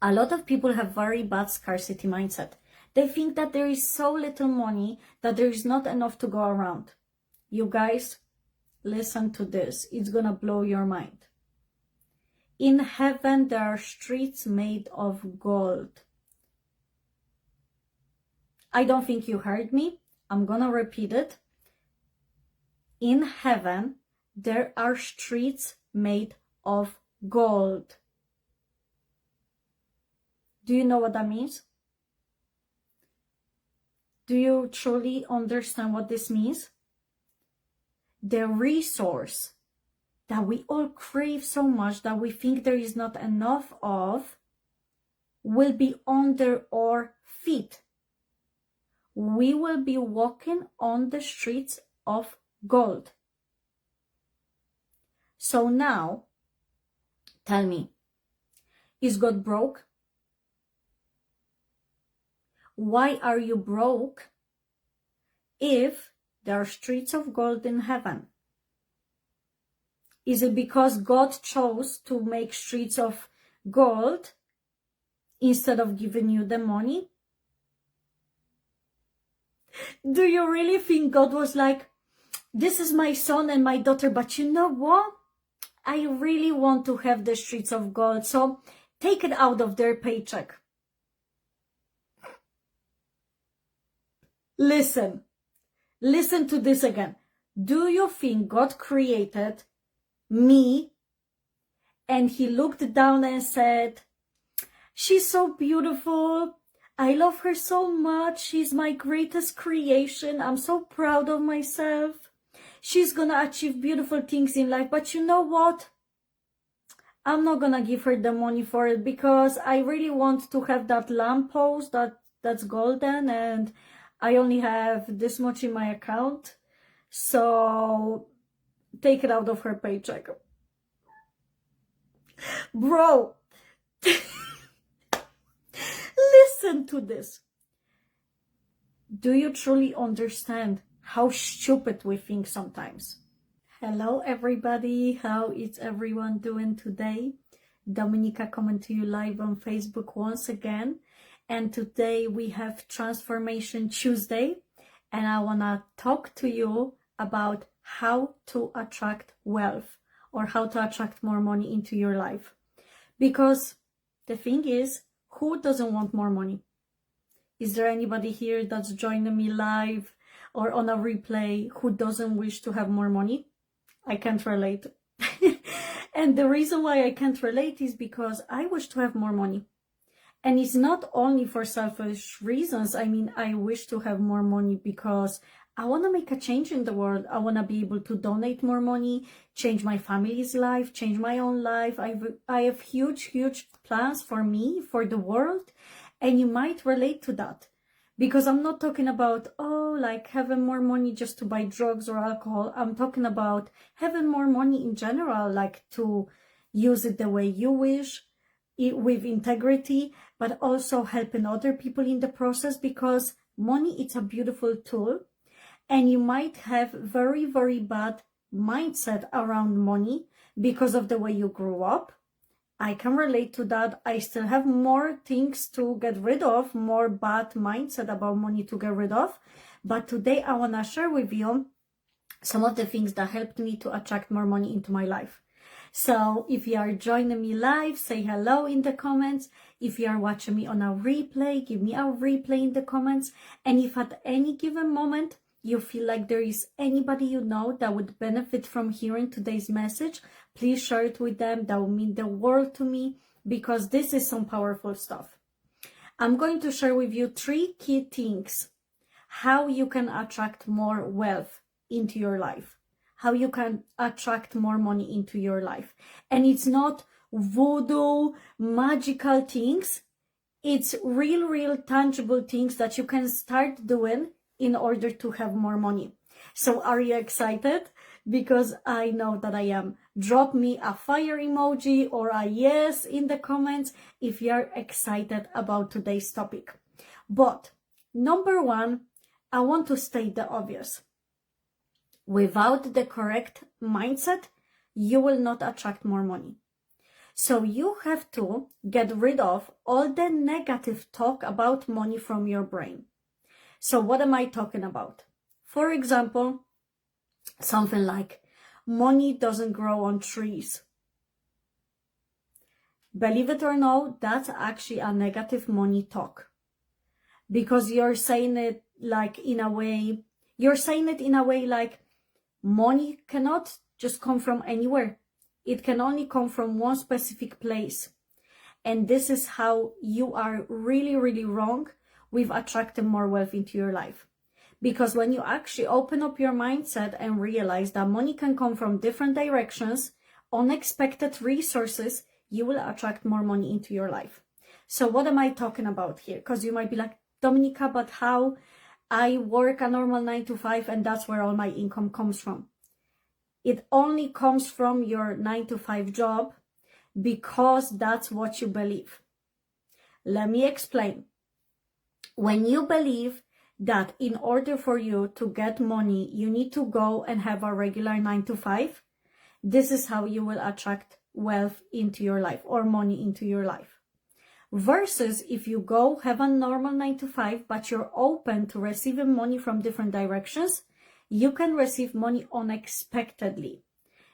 A lot of people have very bad scarcity mindset. They think that there is so little money that there is not enough to go around. You guys, listen to this. It's gonna blow your mind. In heaven, there are streets made of gold. I don't think you heard me. I'm gonna repeat it. In heaven, there are streets made of gold. Do you know what that means? Do you truly understand what this means? The resource that we all crave so much that we think there is not enough of will be under our feet. We will be walking on the streets of gold. So now, tell me, is God broke? Why are you broke if there are streets of gold in heaven? Is it because God chose to make streets of gold instead of giving you the money? Do you really think God was like, this is my son and my daughter, but you know what? I really want to have the streets of gold, so take it out of their paycheck. Listen to this again. Do you think God created me and he looked down and said, she's so beautiful, I love her so much, she's my greatest creation, I'm so proud of myself, she's gonna achieve beautiful things in life, but you know what? I'm not gonna give her the money for it because I really want to have that lamppost that's golden and I only have this much in my account, so take it out of her paycheck. Bro, listen to this. Do you truly understand how stupid we think sometimes? Hello everybody, how is everyone doing today? Dominika coming to you live on Facebook once again. And today we have Transformation Tuesday, and I want to talk to you about how to attract wealth or how to attract more money into your life. Because the thing is, who doesn't want more money? Is there anybody here that's joining me live or on a replay who doesn't wish to have more money? I can't relate. And the reason why I can't relate is because I wish to have more money. And it's not only for selfish reasons. I mean, I wish to have more money because I want to make a change in the world. I want to be able to donate more money, change my family's life, change my own life. I have huge plans for me, for the world. And you might relate to that. Because I'm not talking about, like having more money just to buy drugs or alcohol. I'm talking about having more money in general, like to use it the way you wish, with integrity, but also helping other people in the process, because money is a beautiful tool. And you might have very bad mindset around money because of the way you grew up. I can relate to that. I still have more things to get rid of, more bad mindset about money to get rid of. But today I want to share with you some of the things that helped me to attract more money into my life. So if you are joining me live, say hello in the comments. If you are watching me on a replay, give me a replay in the comments. And if at any given moment you feel like there is anybody you know that would benefit from hearing today's message, please share it with them. That would mean the world to me, because this is some powerful stuff. I'm going to share with you 3 key things how you can attract more wealth into your life, how you can attract more money into your life. And it's not voodoo, magical things. It's real tangible things that you can start doing in order to have more money. So are you excited? Because I know that I am. Drop me a fire emoji or a yes in the comments if you're excited about today's topic. But number 1, I want to state the obvious. Without the correct mindset, you will not attract more money. So you have to get rid of all the negative talk about money from your brain. So what am I talking about? For example, something like, money doesn't grow on trees. Believe it or not, that's actually a negative money talk. Because you're saying it like in a way like money cannot just come from anywhere. It can only come from one specific place. And this is how you are really, really wrong with attracting more wealth into your life. Because when you actually open up your mindset and realize that money can come from different directions, unexpected resources, you will attract more money into your life. So what am I talking about here? Because you might be like, Dominika, but how? I work a normal 9 to 5 and that's where all my income comes from. It only comes from your 9 to 5 job because that's what you believe. Let me explain. When you believe that in order for you to get money, you need to go and have a regular 9 to 5, this is how you will attract wealth into your life or money into your life. Versus if you go have a normal 9 to 5, but you're open to receiving money from different directions, you can receive money unexpectedly.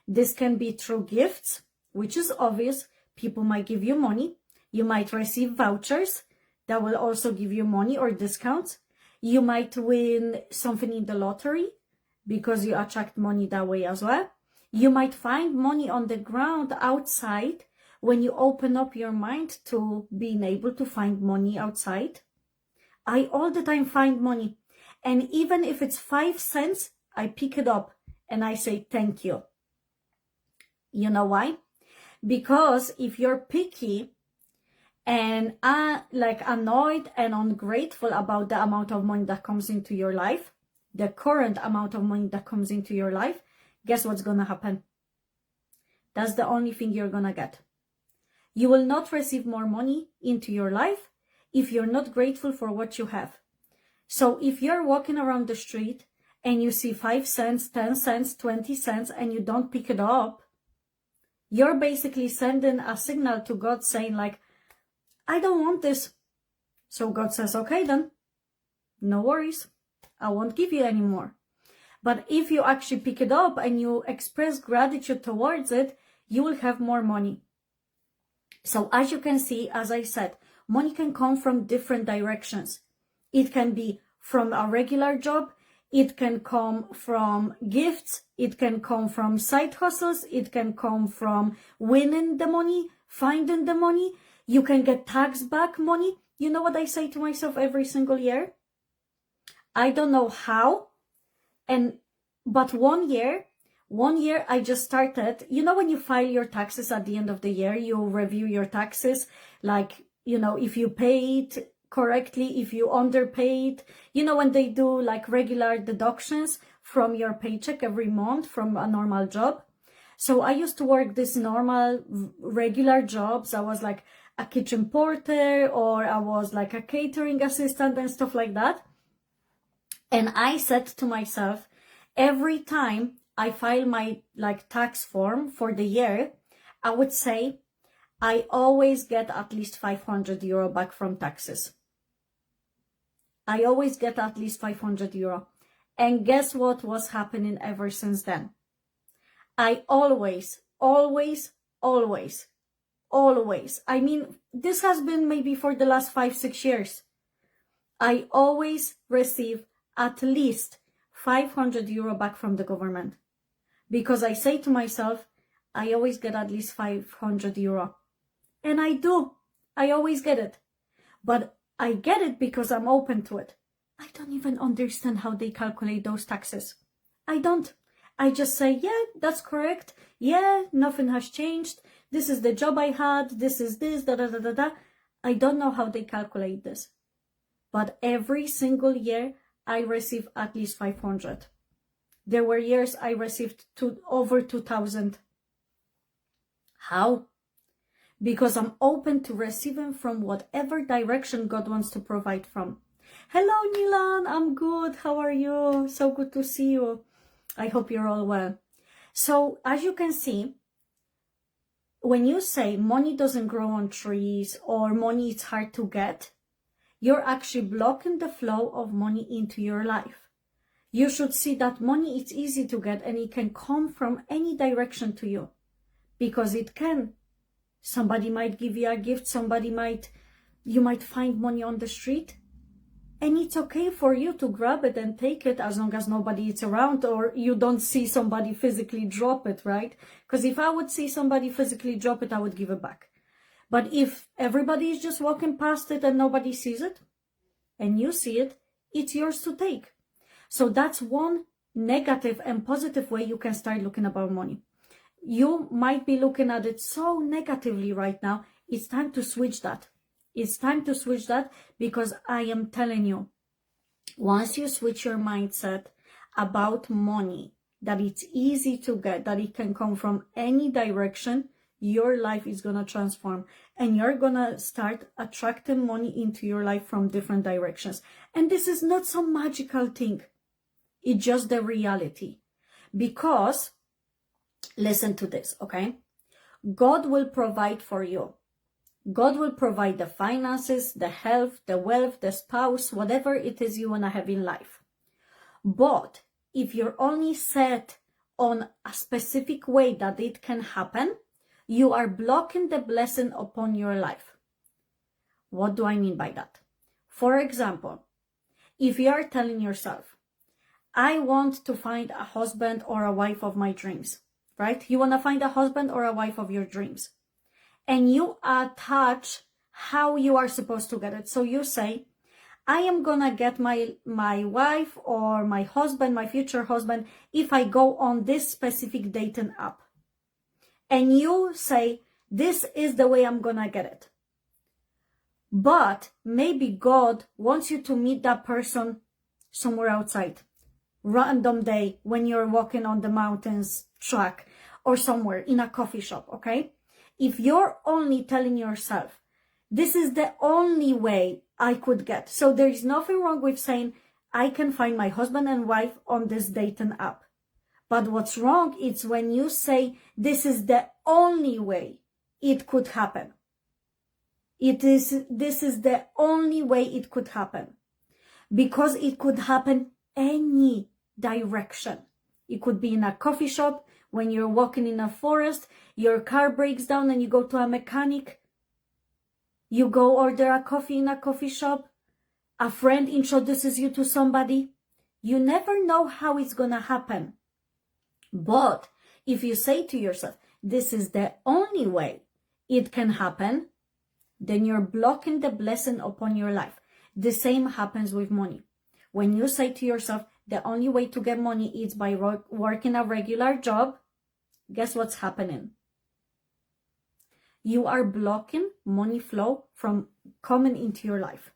This can be through gifts, which is obvious. People might give you money. You might receive vouchers that will also give you money or discounts. You might win something in the lottery because you attract money that way as well. You might find money on the ground outside when you open up your mind to being able to find money outside. I all the time find money. And even if it's 5 cents, I pick it up and I say thank you. You know why? Because if you're picky and like annoyed and ungrateful about the amount of money that comes into your life, the current amount of money that comes into your life, guess what's going to happen? That's the only thing you're going to get. You will not receive more money into your life if you're not grateful for what you have. So if you're walking around the street and you see 5 cents, 10 cents, 20 cents, and you don't pick it up, you're basically sending a signal to God saying like, I don't want this. So God says, okay then, no worries. I won't give you any more. But if you actually pick it up and you express gratitude towards it, you will have more money. So as you can see, as I said, money can come from different directions. It can be from a regular job. It can come from gifts. It can come from side hustles. It can come from winning the money, finding the money. You can get tax back money. You know what I say to myself every single year? I don't know how. But one year I just started, you know, when you file your taxes at the end of the year, you review your taxes, like, you know, if you paid correctly, if you underpaid, you know, when they do like regular deductions from your paycheck every month from a normal job. So I used to work this normal, regular jobs. I was like a kitchen porter, or I was like a catering assistant and stuff like that. And I said to myself, every time I file my like tax form for the year, I would say I always get at least 500 euro back from taxes. I always get at least 500 euro. And guess what was happening ever since then? I always, I mean, this has been maybe for the last 5-6 years. I always receive at least 500 euro back from the government. Because I say to myself, I always get at least 500 euro. And I do. I always get it. But I get it because I'm open to it. I don't even understand how they calculate those taxes. I don't. I just say, yeah, that's correct. Yeah, nothing has changed. This is the job I had. This is this, da da da da da. I don't know how they calculate this. But every single year, I receive at least 500. There were years I received over 2,000. How? Because I'm open to receiving from whatever direction God wants to provide from. Hello, Nilan. I'm good. How are you? So good to see you. I hope you're all well. So, as you can see, when you say money doesn't grow on trees or money is hard to get, you're actually blocking the flow of money into your life. You should see that money is easy to get and it can come from any direction to you, because it can. Somebody might give you a gift, you might find money on the street, and it's okay for you to grab it and take it as long as nobody is around or you don't see somebody physically drop it, right? Because if I would see somebody physically drop it, I would give it back. But if everybody is just walking past it and nobody sees it, and you see it, it's yours to take. So that's one negative and positive way you can start looking about money. You might be looking at it so negatively right now. It's time to switch that. It's time to switch that, because I am telling you, once you switch your mindset about money, that it's easy to get, that it can come from any direction, your life is going to transform and you're going to start attracting money into your life from different directions. And this is not some magical thing. It's just the reality. Because, listen to this, okay? God will provide for you. God will provide the finances, the health, the wealth, the spouse, whatever it is you want to have in life. But if you're only set on a specific way that it can happen, you are blocking the blessing upon your life. What do I mean by that? For example, if you are telling yourself, I want to find a husband or a wife of my dreams, right? You want to find a husband or a wife of your dreams. And you attach how you are supposed to get it. So you say, I am gonna get my wife or my husband, my future husband, if I go on this specific dating app. And you say, this is the way I'm gonna get it. But maybe God wants you to meet that person somewhere outside. Random day when you're walking on the mountains track or somewhere in a coffee shop, okay? If you're only telling yourself, this is the only way I could get. So there is nothing wrong with saying, I can find my husband and wife on this dating app. But what's wrong is when you say, this is the only way it could happen. This is the only way it could happen. Because it could happen any direction. It could be in a coffee shop, when you're walking in a forest, your car breaks down and you go to a mechanic. You go order a coffee in a coffee shop. A friend introduces you to somebody. You never know how it's gonna happen. But if you say to yourself, this is the only way it can happen, then you're blocking the blessing upon your life. The same happens with money. When you say to yourself, the only way to get money is by working a regular job, guess what's happening? You are blocking money flow from coming into your life.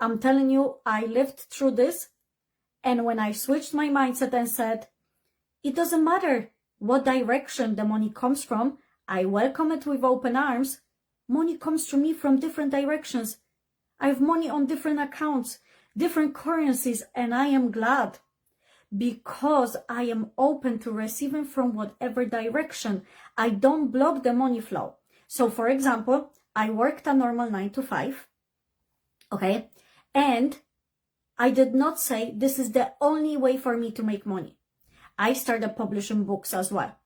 I'm telling you, I lived through this. And when I switched my mindset and said, it doesn't matter what direction the money comes from, I welcome it with open arms. Money comes to me from different directions. I have money on different accounts, different currencies, and I am glad. Because I am open to receiving from whatever direction. I don't block the money flow. So for example, I worked a normal 9 to 5, okay? And I did not say this is the only way for me to make money. I started publishing books as well.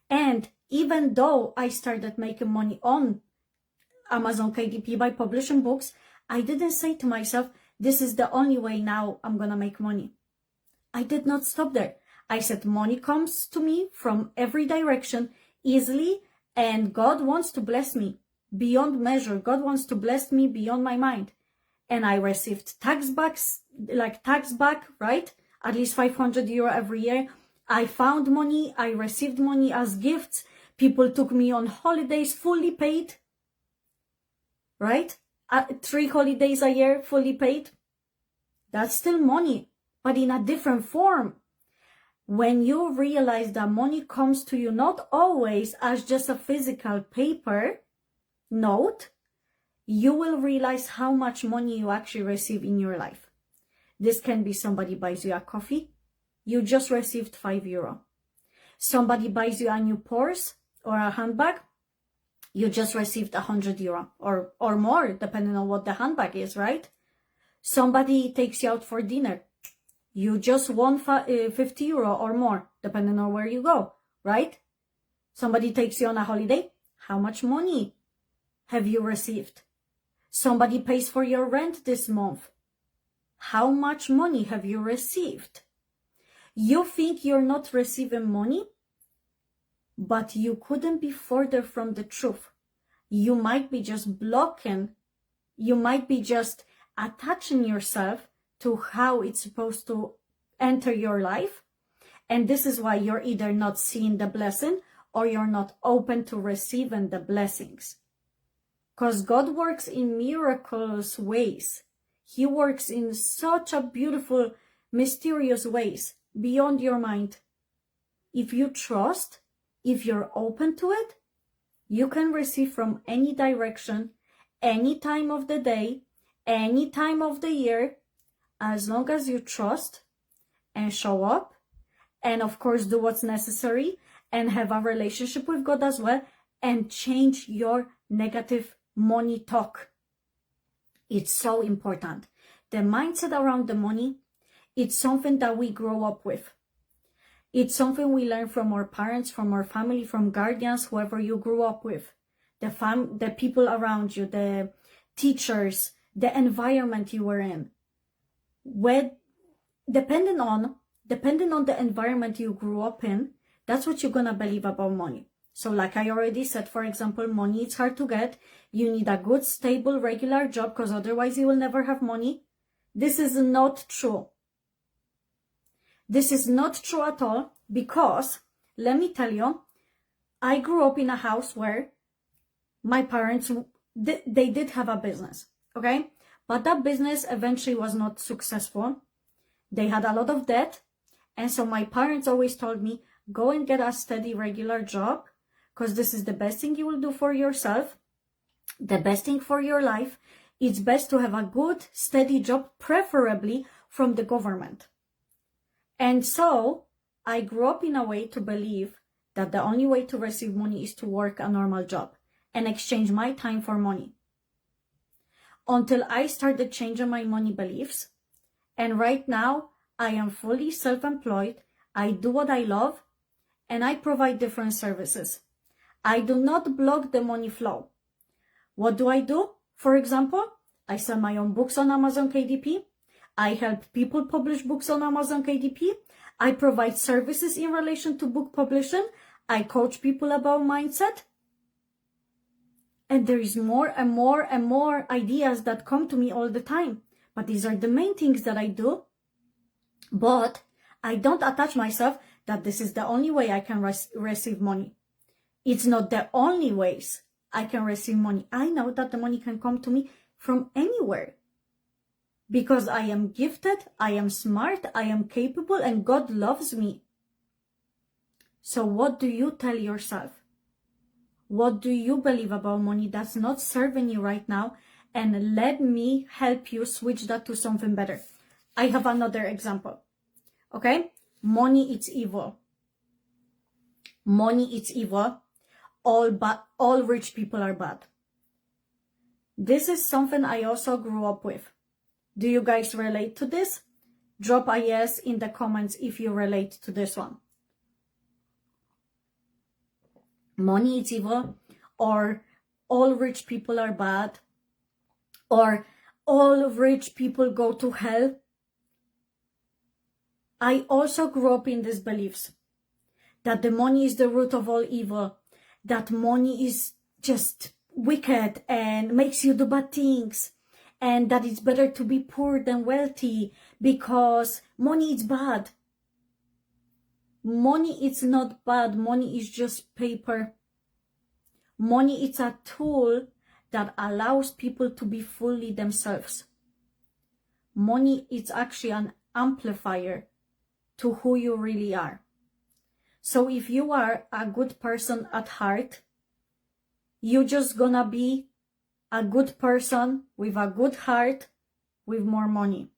And even though I started making money on Amazon KDP by publishing books, I didn't say to myself, this is the only way now I'm gonna make money. I did not stop there. I said money comes to me from every direction easily, and God wants to bless me beyond measure. God wants to bless me beyond my mind. And I received tax back, right? At least 500 euro every year. I found money. I received money as gifts. People took me on holidays, fully paid, right? 3 holidays a year, fully paid. That's still money, but in a different form. When you realize that money comes to you not always as just a physical paper note, you will realize how much money you actually receive in your life. This can be somebody buys you a coffee, you just received 5 euro. Somebody buys you a new Porsche or a handbag, you just received €100 or more, depending on what the handbag is, right? Somebody takes you out for dinner, you just won €50 or more, depending on where you go, right? Somebody takes you on a holiday, how much money have you received? Somebody pays for your rent this month, how much money have you received? You think you're not receiving money, but you couldn't be further from the truth. You might be just blocking, you might be just attaching yourself to how it's supposed to enter your life. And this is why you're either not seeing the blessing or you're not open to receiving the blessings. Because God works in miraculous ways. He works in such a beautiful, mysterious ways beyond your mind. If you trust, if you're open to it, you can receive from any direction, any time of the day, any time of the year, as long as you trust and show up, and of course do what's necessary and have a relationship with God as well, and change your negative money talk. It's so important. The mindset around the money, it's something that we grow up with. It's something we learn from our parents, from our family, from guardians, whoever you grew up with, the people around you, the teachers, the environment you were in. Depending on the environment you grew up in, that's what you're gonna believe about money. So like I already said, for example, money is hard to get. You need a good, stable, regular job, because otherwise you will never have money. This is not true. This is not true at all, because, let me tell you, I grew up in a house where my parents, they did have a business, okay? But that business eventually was not successful. They had a lot of debt. And so my parents always told me, go and get a steady, regular job, because this is the best thing you will do for yourself, the best thing for your life. It's best to have a good, steady job, preferably from the government. And so I grew up in a way to believe that the only way to receive money is to work a normal job and exchange my time for money. Until I started changing my money beliefs. And right now, I am fully self-employed. I do what I love, and I provide different services. I do not block the money flow. What do? For example, I sell my own books on Amazon KDP. I help people publish books on Amazon KDP. I provide services in relation to book publishing. I coach people about mindset. And there is more and more and more ideas that come to me all the time. But these are the main things that I do. But I don't attach myself that this is the only way I can receive money. It's not the only ways I can receive money. I know that the money can come to me from anywhere. Because I am gifted, I am smart, I am capable, and God loves me. So what do you tell yourself? What do you believe about money that's not serving you right now? And let me help you switch that to something better. I have another example. Okay? Money is evil. Money is evil. All rich people are bad. This is something I also grew up with. Do you guys relate to this? Drop a yes in the comments if you relate to this one. Money is evil, or all rich people are bad, or all rich people go to hell. I also grew up in these beliefs that the money is the root of all evil, that money is just wicked and makes you do bad things, and that it's better to be poor than wealthy because money is bad. Money is not bad. Money is just paper. Money is a tool that allows people to be fully themselves. Money is actually an amplifier to who you really are. So if you are a good person at heart, you're just gonna be a good person with a good heart with more money.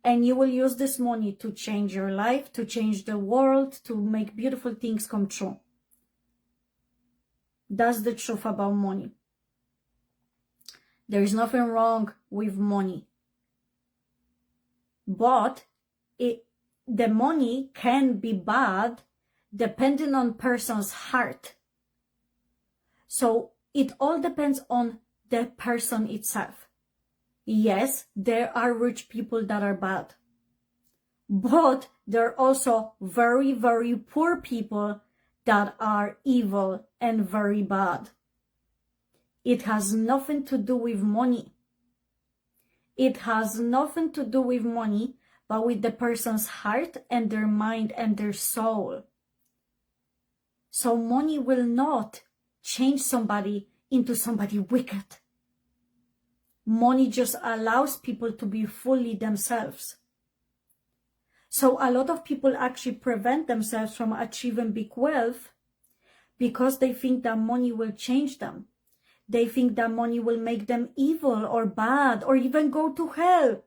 And you will use this money to change your life, to change the world, to make beautiful things come true. That's the truth about money. There is nothing wrong with money. But the money can be bad depending on person's heart. So it all depends on the person itself. Yes, there are rich people that are bad. But there are also very, very poor people that are evil and very bad. It has nothing to do with money. It has nothing to do with money, but with the person's heart and their mind and their soul. So money will not change somebody into somebody wicked. Money just allows people to be fully themselves. So a lot of people actually prevent themselves from achieving big wealth because they think that money will change them. They think that money will make them evil or bad or even go to hell.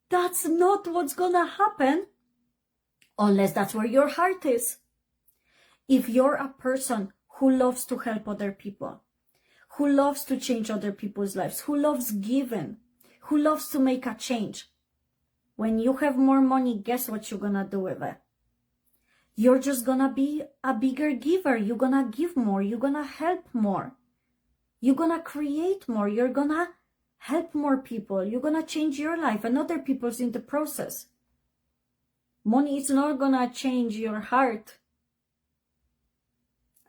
That's not what's gonna happen unless that's where your heart is. If you're a person who loves to help other people, who loves to change other people's lives, who loves giving, who loves to make a change, when you have more money, guess what you're gonna do with it? You're just gonna be a bigger giver. You're gonna give more. You're gonna help more. You're gonna create more. You're gonna help more people. You're gonna change your life and other people's in the process. Money is not gonna change your heart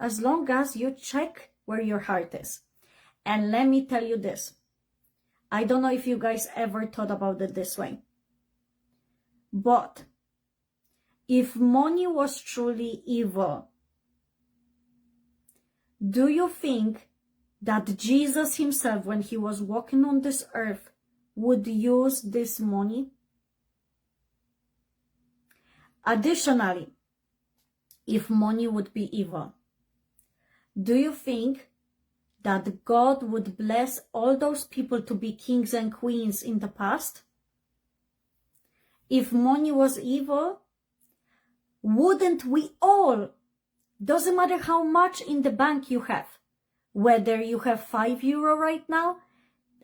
as long as you check where your heart is. And let me tell you this. I don't know if you guys ever thought about it this way. But if money was truly evil, do you think that Jesus himself, when he was walking on this earth, would use this money? Additionally, if money would be evil, do you think that God would bless all those people to be kings and queens in the past? If money was evil, wouldn't we all, doesn't matter how much in the bank you have, whether you have €5 right now,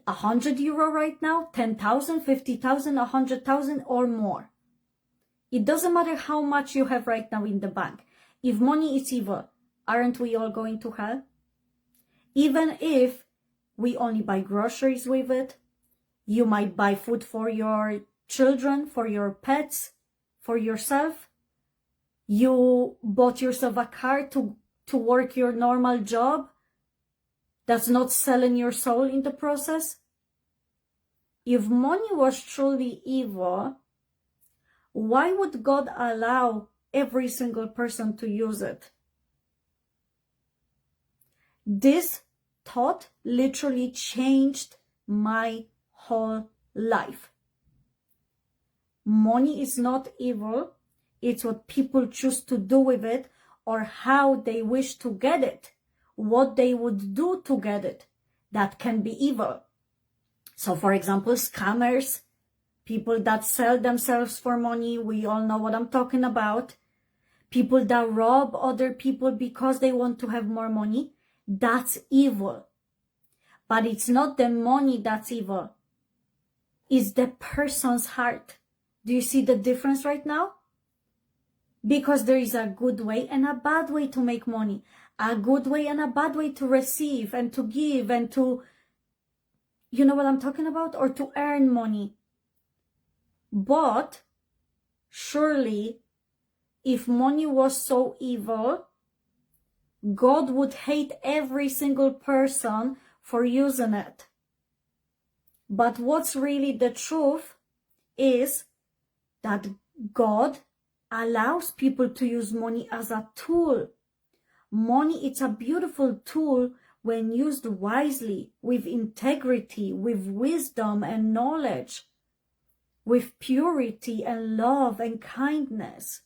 €100 right now, 10,000, 50,000, 100,000 or more. It doesn't matter how much you have right now in the bank. If money is evil, aren't we all going to hell? Even if we only buy groceries with it, you might buy food for your children, for your pets, for yourself. You bought yourself a car to work your normal job. That's not selling your soul in the process. If money was truly evil, why would God allow every single person to use it? This thought literally changed my whole life. Money is not evil. It's what people choose to do with it or how they wish to get it, what they would do to get it. That can be evil. So for example, scammers, people that sell themselves for money, we all know what I'm talking about. People that rob other people because they want to have more money, that's evil. But it's not the money that's evil. It's the person's heart. Do you see the difference right now? Because there is a good way and a bad way to make money. A good way and a bad way to receive and to give and to, you know what I'm talking about? Or to earn money. But surely, if money was so evil, God would hate every single person for using it. But what's really the truth is that God allows people to use money as a tool. Money, it's a beautiful tool when used wisely, with integrity, with wisdom and knowledge, with purity and love and kindness.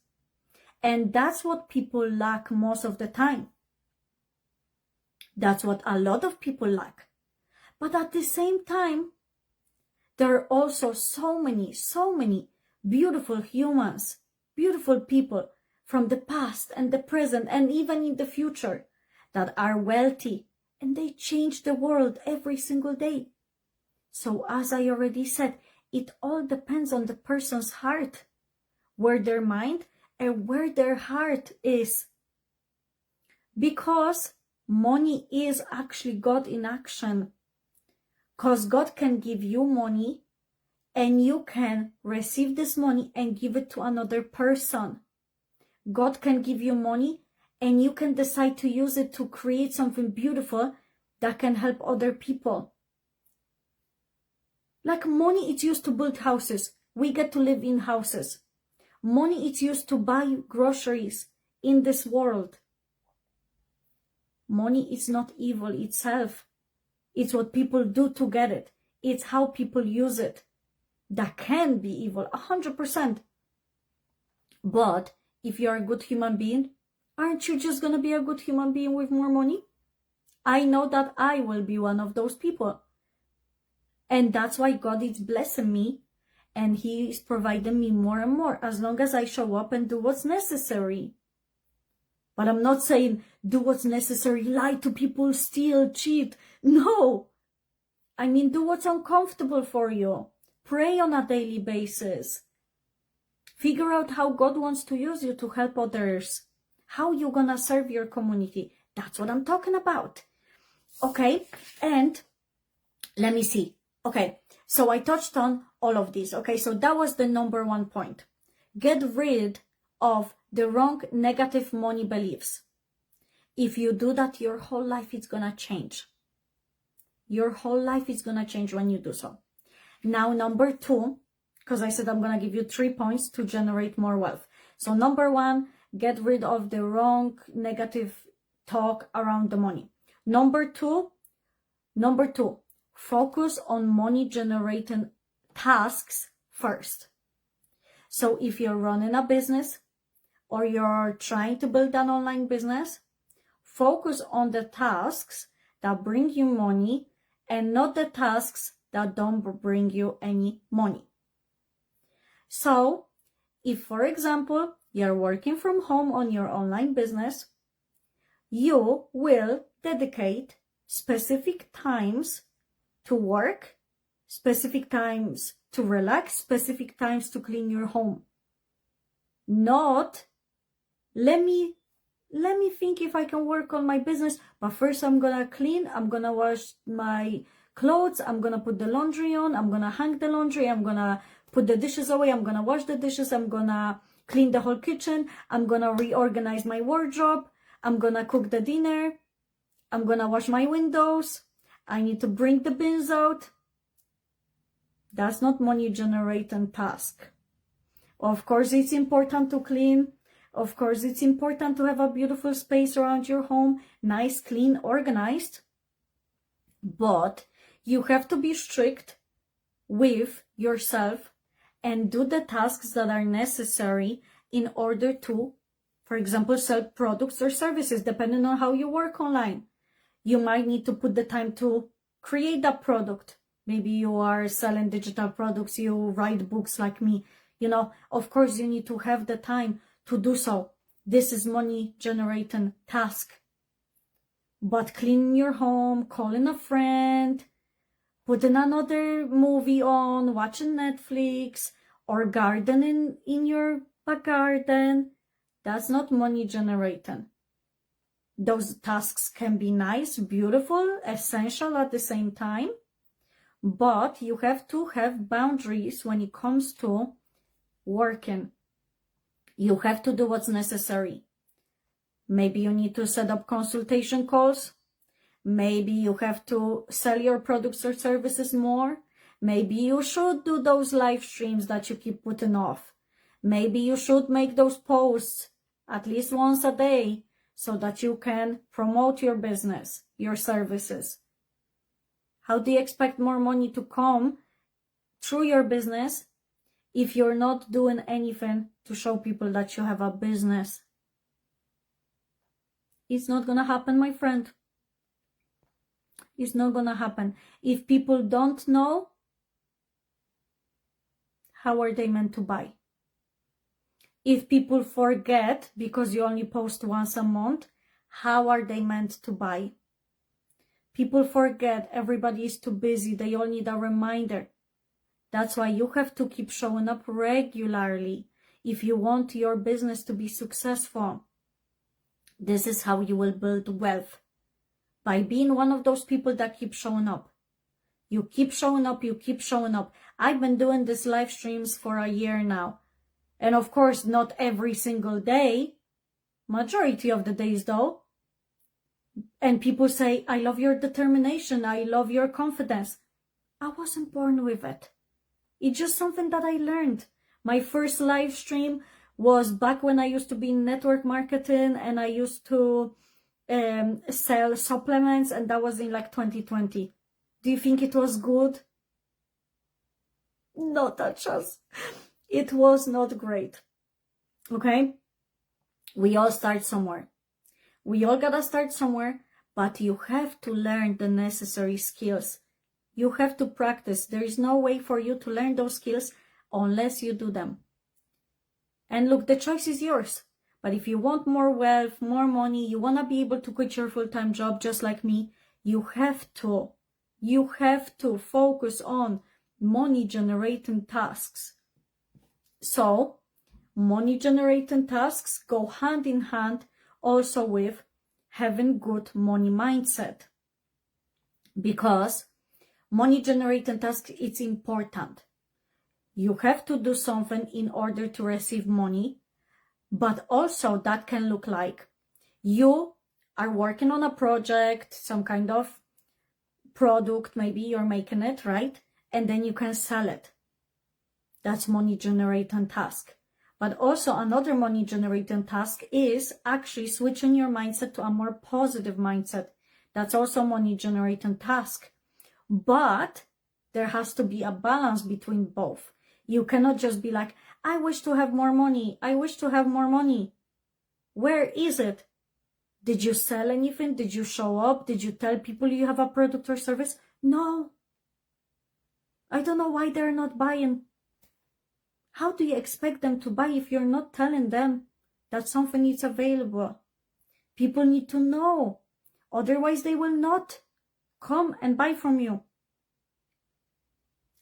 And that's what people lack most of the time. That's what a lot of people lack. But at the same time, there are also so many beautiful humans, beautiful people from the past and the present and even in the future that are wealthy, and they change the world every single day. So as I already said, it all depends on the person's heart, where their mind and where their heart is. Because money is actually God in action. Because God can give you money and you can receive this money and give it to another person. God can give you money and you can decide to use it to create something beautiful that can help other people. Like money, it's used to build houses. We get to live in houses. Money is used to buy groceries in this world. Money is not evil itself. It's what people do to get it. It's how people use it. That can be evil, 100%. But if you're a good human being, aren't you just going to be a good human being with more money? I know that I will be one of those people. And that's why God is blessing me and He is providing me more and more as long as I show up and do what's necessary. But I'm not saying do what's necessary, lie to people, steal, cheat. No. I mean, do what's uncomfortable for you. Pray on a daily basis. Figure out how God wants to use you to help others. How you're gonna serve your community. That's what I'm talking about. Okay, and let me see. Okay, so I touched on all of these. Okay, so that was the number one point. Get rid of the wrong negative money beliefs. If you do that, your whole life is gonna change. Your whole life is gonna change when you do so. Now, number two, because I said I'm gonna give you 3 points to generate more wealth. So number one, get rid of the wrong negative talk around the money. Number two, focus on money generating tasks first. So if you're running a business or you're trying to build an online business, focus on the tasks that bring you money and not the tasks that don't bring you any money. So if, for example, you're working from home on your online business, you will dedicate specific times to work, specific times to relax, specific times to clean your home. Not, let me think if I can work on my business, but first I'm gonna clean, I'm gonna wash my clothes, I'm gonna put the laundry on, I'm gonna hang the laundry, I'm gonna put the dishes away, I'm gonna wash the dishes, I'm gonna clean the whole kitchen, I'm gonna reorganize my wardrobe, I'm gonna cook the dinner, I'm gonna wash my windows, I need to bring the bins out. That's not money generating task. Of course, it's important to clean. Of course, it's important to have a beautiful space around your home, nice, clean, organized. But you have to be strict with yourself and do the tasks that are necessary in order to, for example, sell products or services, depending on how you work online. You might need to put the time to create that product. Maybe you are selling digital products, you write books like me. You know, of course, you need to have the time to do so. This is money generating task. But cleaning your home, calling a friend, putting another movie on, watching Netflix, or gardening in your back garden, that's not money generating. Those tasks can be nice, beautiful, essential at the same time, but you have to have boundaries when it comes to working. You have to do what's necessary. Maybe you need to set up consultation calls. Maybe you have to sell your products or services more. Maybe you should do those live streams that you keep putting off. Maybe you should make those posts at least once a day so that you can promote your business, your services. How do you expect more money to come through your business if you're not doing anything to show people that you have a business? It's not gonna happen, my friend. It's not gonna happen. If people don't know, how are they meant to buy? If people forget because you only post once a month, how are they meant to buy? People forget, everybody is too busy, they all need a reminder. That's why you have to keep showing up regularly if you want your business to be successful. This is how you will build wealth. By being one of those people that keep showing up. You keep showing up, you keep showing up. I've been doing these live streams for a year now. And of course, not every single day. Majority of the days though. And people say, I love your determination. I love your confidence. I wasn't born with it. It's just something that I learned. My first live stream was back when I used to be in network marketing and I used to sell supplements, and that was in like 2020. Do you think it was good? Not a chance. It was not great. Okay? We all start somewhere. We all gotta start somewhere, but you have to learn the necessary skills. You have to practice. There is no way for you to learn those skills unless you do them. And look, the choice is yours. But if you want more wealth, more money, you want to be able to quit your full-time job just like me, you have to focus on money-generating tasks. So, money-generating tasks go hand in hand also with having good money mindset. Because money-generating tasks, it's important. You have to do something in order to receive money, but also that can look like you are working on a project, some kind of product, maybe you're making it, right? And then you can sell it. That's money-generating task. But also another money-generating task is actually switching your mindset to a more positive mindset. That's also money-generating task. But there has to be a balance between both. You cannot just be like, I wish to have more money. I wish to have more money. Where is it? Did you sell anything? Did you show up? Did you tell people you have a product or service? No. I don't know why they're not buying. How do you expect them to buy if you're not telling them that something is available? People need to know. Otherwise, they will not come and buy from you.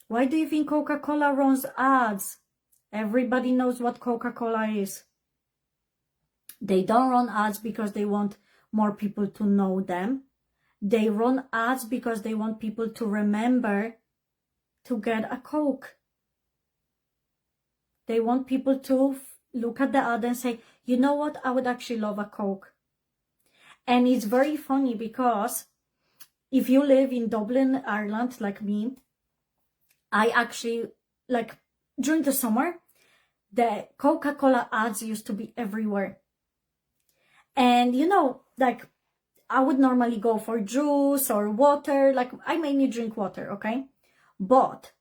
Why do you think Coca-Cola runs ads? Everybody knows what Coca-Cola is. They don't run ads because they want more people to know them. They run ads because they want people to remember to get a Coke. They want people to look at the ad and say, you know what, I would actually love a Coke. And it's very funny because if you live in Dublin, Ireland, like me, I actually, like, during the summer, the Coca-Cola ads used to be everywhere. And, you know, like, I would normally go for juice or water. Like, I mainly drink water, okay? But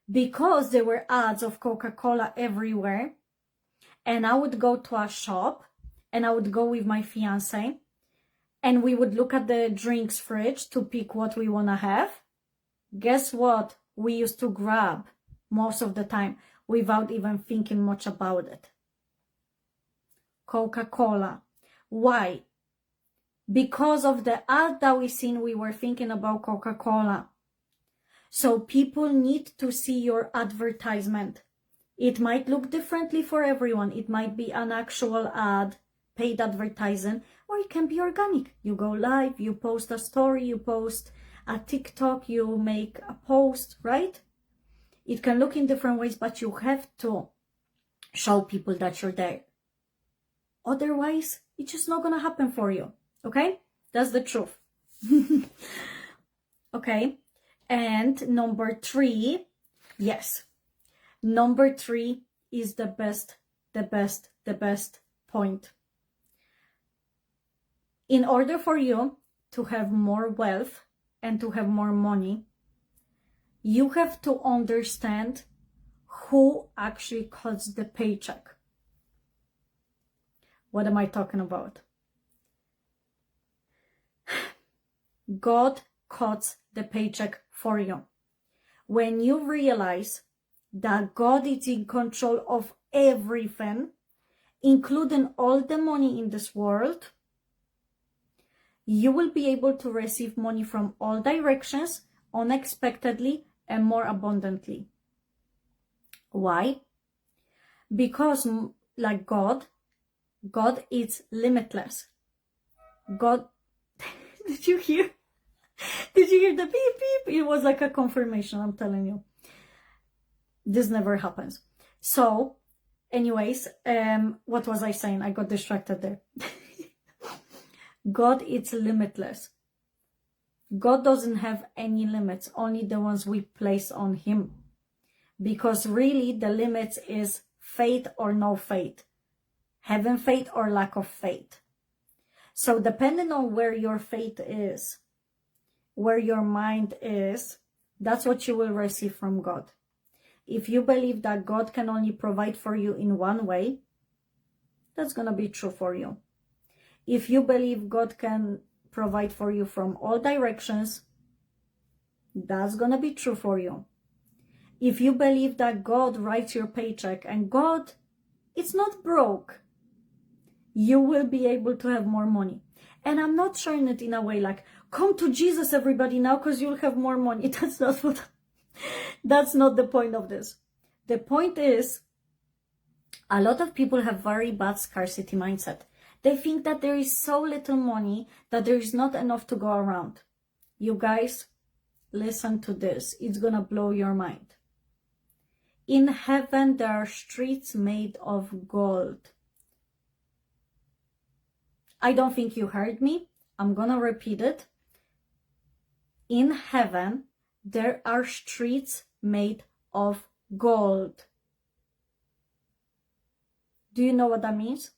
because there were ads of Coca-Cola everywhere, and I would go to a shop, and I would go with my fiancé, and we would look at the drinks fridge to pick what we want to have. Guess what? We used to grab most of the time without even thinking much about it. Coca-Cola. Why? Because of the ad that we seen, we were thinking about Coca-Cola. So people need to see your advertisement. It might look differently for everyone. It might be an actual ad, paid advertising, or it can be organic. You go live, you post a story, you post a TikTok, you make a post, right? It can look in different ways, but you have to show people that you're there. Otherwise, it's just not gonna happen for you, okay? That's the truth. Okay, and number 3, yes. Number 3 is the best point. In order for you to have more wealth and to have more money, you have to understand who actually cuts the paycheck. What am I talking about? God cuts the paycheck for you. When you realize that God is in control of everything, including all the money in this world, you will be able to receive money from all directions, unexpectedly, and more abundantly. Why? Because like God is limitless. God, did you hear? Did you hear the beep beep? It was like a confirmation, I'm telling you. This never happens. So, anyways, what was I saying? I got distracted there. God is limitless. God doesn't have any limits, only the ones we place on him. Because really the limits is faith or no faith. Having faith or lack of faith. So depending on where your faith is, where your mind is, that's what you will receive from God. If you believe that God can only provide for you in one way, that's going to be true for you. If you believe God can provide for you from all directions, that's going to be true for you. If you believe that God writes your paycheck and God, it's not broke, you will be able to have more money. And I'm not sharing it in a way like, come to Jesus, everybody, now, because you'll have more money. That's not the point of this. The point is, a lot of people have very bad scarcity mindset. They think that there is so little money that there is not enough to go around. You guys, listen to this. It's gonna blow your mind. In heaven, there are streets made of gold. I don't think you heard me. I'm gonna repeat it. In heaven, there are streets made of gold. Do you know what that means?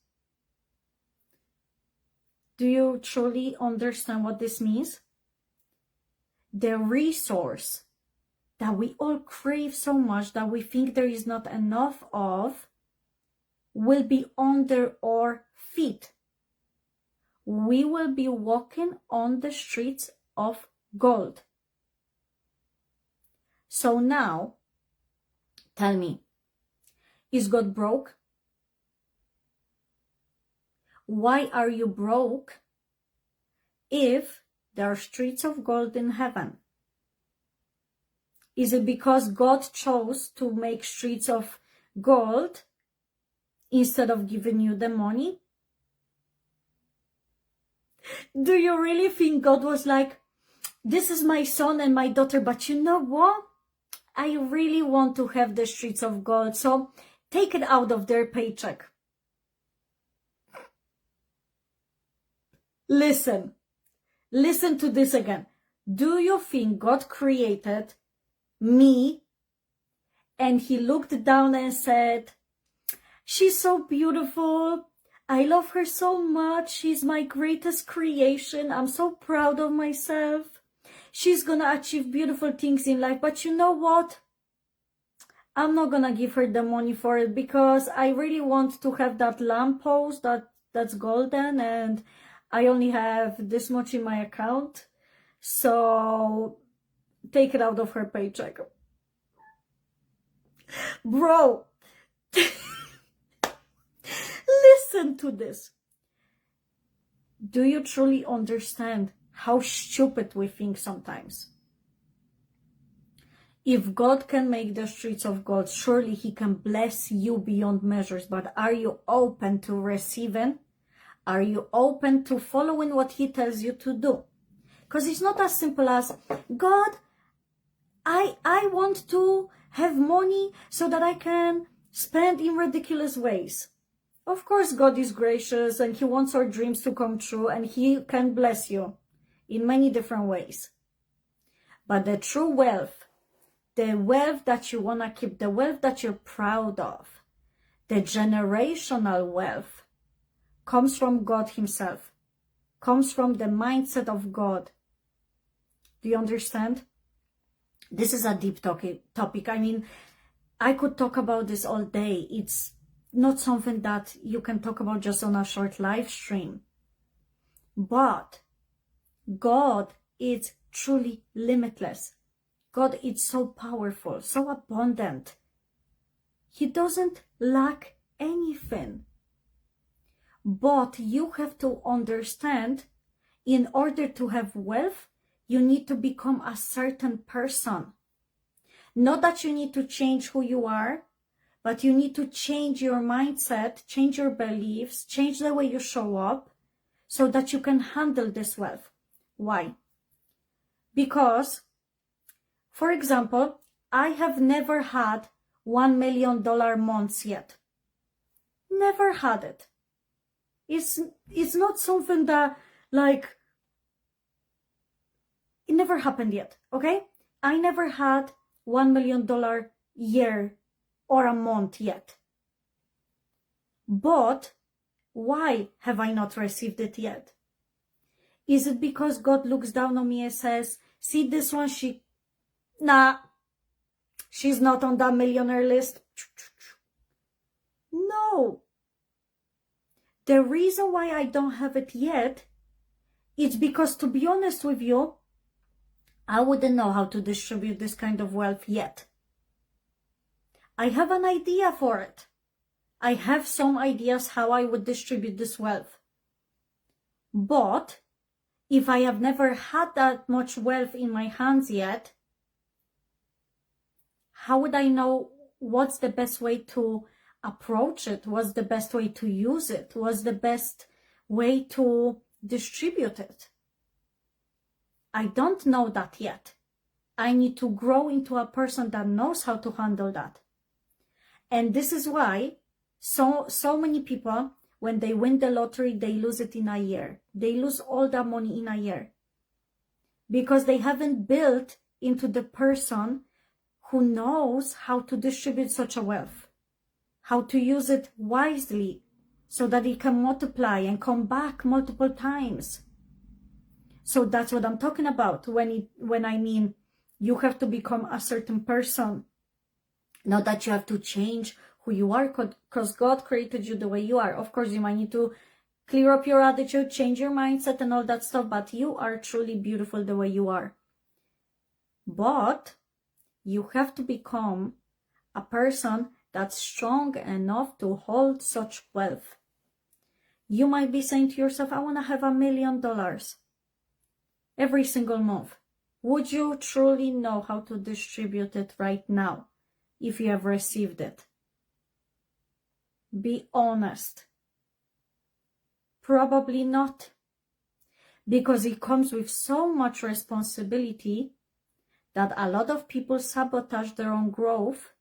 Do you truly understand what this means? The resource that we all crave so much that we think there is not enough of will be under our feet. We will be walking on the streets of gold. So now, tell me, is God broke? Why are you broke if there are streets of gold in heaven? Is it because God chose to make streets of gold instead of giving you the money? Do you really think God was like, this is my son and my daughter, but you know what? I really want to have the streets of gold, so take it out of their paycheck. Listen to this again. Do you think God created me and he looked down and said, she's so beautiful, I love her so much, she's my greatest creation, I'm so proud of myself, she's gonna achieve beautiful things in life, but you know what? I'm not gonna give her the money for it because I really want to have that lamppost that's golden and I only have this much in my account, so take it out of her paycheck. Bro, listen to this. Do you truly understand how stupid we think sometimes? If God can make the streets of gold, surely he can bless you beyond measures, but are you open to receiving? Are you open to following what he tells you to do? Because it's not as simple as, God, I want to have money so that I can spend in ridiculous ways. Of course, God is gracious and he wants our dreams to come true and he can bless you in many different ways. But the true wealth, the wealth that you want to keep, the wealth that you're proud of, the generational wealth, comes from God himself, comes from the mindset of God. Do you understand? This is a deep topic. I mean, I could talk about this all day. It's not something that you can talk about just on a short live stream. But God is truly limitless. God is so powerful, so abundant. He doesn't lack anything. But you have to understand, in order to have wealth, you need to become a certain person. Not that you need to change who you are, but you need to change your mindset, change your beliefs, change the way you show up so that you can handle this wealth. Why? Because, for example, I have never had $1 million months yet. Never had it. It's not something that, like, it never happened yet, okay? I never had $1 million year or a month yet. But why have I not received it yet? Is it because God looks down on me and says, see this one, she's not on that millionaire list? No. The reason why I don't have it yet is because, to be honest with you, I wouldn't know how to distribute this kind of wealth yet. I have an idea for it. I have some ideas how I would distribute this wealth. But if I have never had that much wealth in my hands yet, how would I know what's the best way to approach it? What's the best way to use it? What's the best way to distribute it? I don't know that yet. I need to grow into a person that knows how to handle that. And this is why so many people, when they win the lottery, they lose it in a year. They lose all that money in a year. Because they haven't built into the person who knows how to distribute such a wealth, how to use it wisely so that it can multiply and come back multiple times. So that's what I'm talking about when I mean you have to become a certain person. Not that you have to change who you are, because God created you the way you are. Of course, you might need to clear up your attitude, change your mindset and all that stuff, but you are truly beautiful the way you are. But you have to become a person that's strong enough to hold such wealth. You might be saying to yourself, I want to have $1 million every single month. Would you truly know how to distribute it right now if you have received it? Be honest. Probably not. Because it comes with so much responsibility that a lot of people sabotage their own growth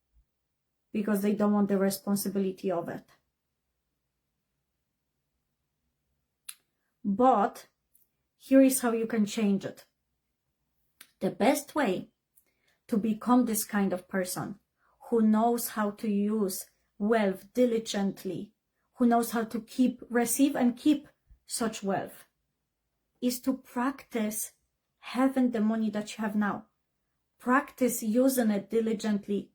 because they don't want the responsibility of it. But here is how you can change it. The best way to become this kind of person who knows how to use wealth diligently, who knows how to receive and keep such wealth, is to practice having the money that you have now. Practice using it diligently.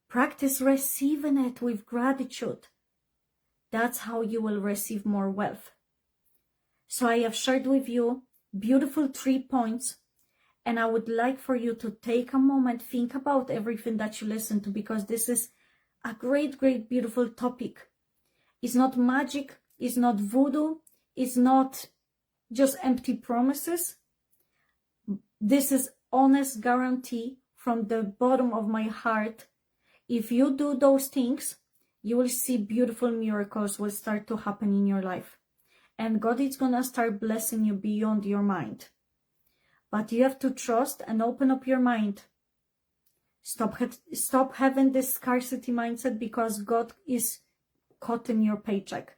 Practice receiving it with gratitude. That's how you will receive more wealth. So I have shared with you beautiful 3 points, and I would like for you to take a moment, think about everything that you listen to, because this is a great, great, beautiful topic. It's not magic, it's not voodoo, it's not just empty promises. This is honest guarantee from the bottom of my heart. If you do those things, you will see beautiful miracles will start to happen in your life. And God is going to start blessing you beyond your mind. But you have to trust and open up your mind. Stop having this scarcity mindset because God is cutting your paycheck.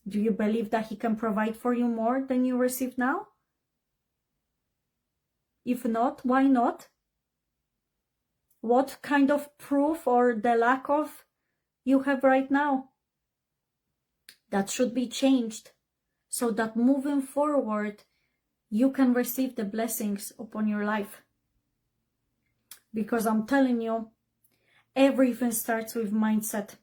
Do you believe that He can provide for you more than you receive now? If not, why not? What kind of proof or the lack of you have right now? That should be changed so that moving forward, you can receive the blessings upon your life. Because I'm telling you, everything starts with mindset.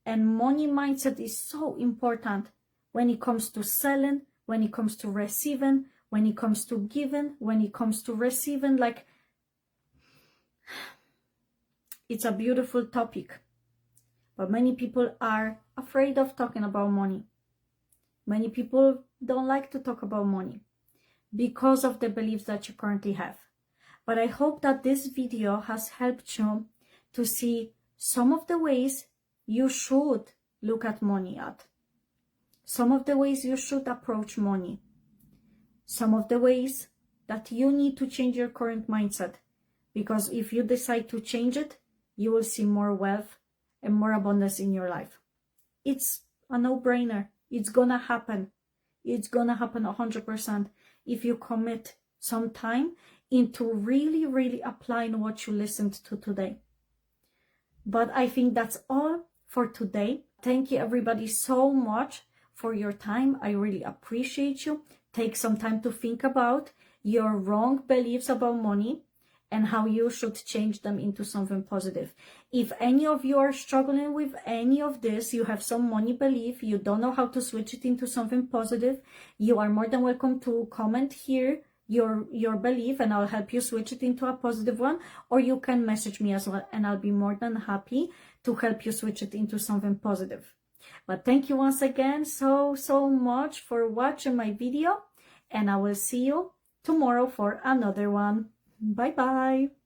And money mindset is so important when it comes to selling, when it comes to receiving, when it comes to giving, when it comes to receiving. Like, it's a beautiful topic. But many people are afraid of talking about money. Many people don't like to talk about money because of the beliefs that you currently have. But I hope that this video has helped you to see some of the ways you should look at money at. Some of the ways you should approach money. Some of the ways that you need to change your current mindset. Because if you decide to change it, you will see more wealth and more abundance in your life. It's a no-brainer. It's gonna happen. It's gonna happen 100% if you commit some time into really applying what you listened to today. But I think that's all for today. Thank you everybody so much for your time. I really appreciate you. Take some time to think about your wrong beliefs about money and how you should change them into something positive. If any of you are struggling with any of this, you have some money belief, you don't know how to switch it into something positive, you are more than welcome to comment here your belief and I'll help you switch it into a positive one, or you can message me as well and I'll be more than happy to help you switch it into something positive. But thank you once again so much for watching my video, and I will see you tomorrow for another one. Bye bye.